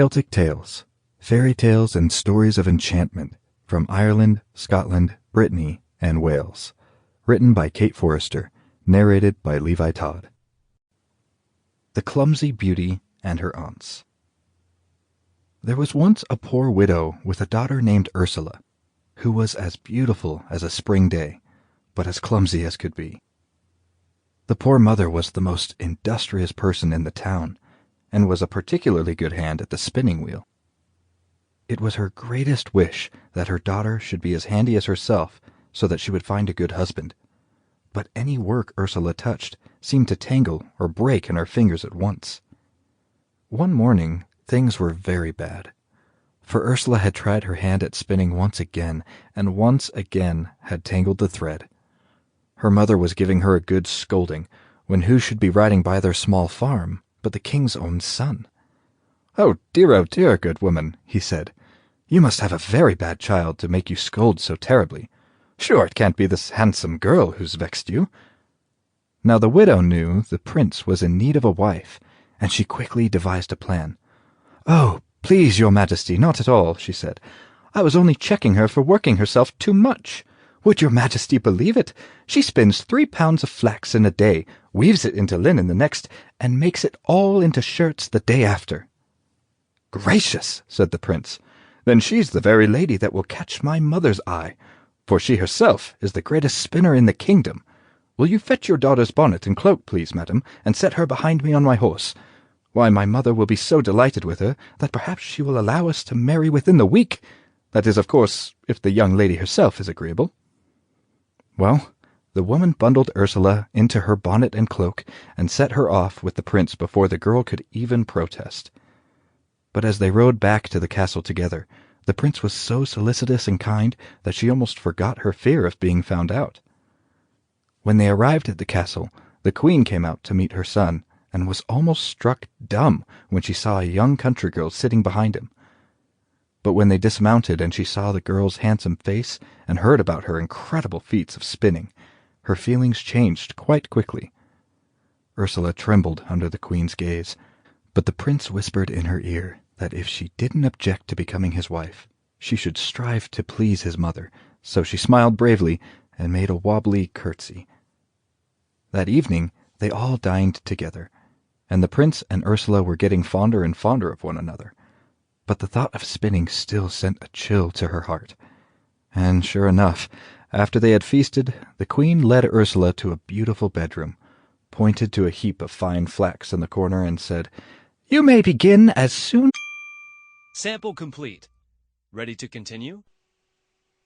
Celtic Tales, Fairy Tales and Stories of Enchantment from Ireland, Scotland, Brittany, and Wales. Written by Kate Forrester, narrated by Levi Todd. The Clumsy Beauty and Her Aunts. There was once a poor widow with a daughter named Ursula, who was as beautiful as a spring day, but as clumsy as could be. The poor mother was the most industrious person in the town, and was a particularly good hand at the spinning wheel. It was her greatest wish that her daughter should be as handy as herself, so that she would find a good husband. But any work Ursula touched seemed to tangle or break in her fingers at once. One morning things were very bad, for Ursula had tried her hand at spinning once again, and once again had tangled the thread. Her mother was giving her a good scolding, when who should be riding by their small farm but the king's own son. Oh dear, good woman," he said. "You must have a very bad child to make you scold so terribly. Sure, it can't be this handsome girl who's vexed you." Now the widow knew the prince was in need of a wife, and she quickly devised a plan. "Oh, please, your majesty, not at all," she said. "I was only checking her for working herself too much. Would your majesty believe it? She spins 3 pounds of flax in a day, weaves it into linen the next, and makes it all into shirts the day after." "Gracious," said the prince, "then she's the very lady that will catch my mother's eye, for she herself is the greatest spinner in the kingdom. Will you fetch your daughter's bonnet and cloak, please, madam, and set her behind me on my horse? Why, my mother will be so delighted with her that perhaps she will allow us to marry within the week. That is, of course, if the young lady herself is agreeable." Well, the woman bundled Ursula into her bonnet and cloak, and set her off with the prince before the girl could even protest. But as they rode back to the castle together, the prince was so solicitous and kind that she almost forgot her fear of being found out. When they arrived at the castle, the queen came out to meet her son, and was almost struck dumb when she saw a young country girl sitting behind him. But when they dismounted and she saw the girl's handsome face and heard about her incredible feats of spinning, her feelings changed quite quickly. Ursula trembled under the queen's gaze, but the prince whispered in her ear that if she didn't object to becoming his wife, she should strive to please his mother, so she smiled bravely and made a wobbly curtsy. That evening they all dined together, and the prince and Ursula were getting fonder and fonder of one another. But the thought of spinning still sent a chill to her heart. And sure enough, after they had feasted, the queen led Ursula to a beautiful bedroom, pointed to a heap of fine flax in the corner, and said, "You may begin as soon—" Sample complete. Ready to continue?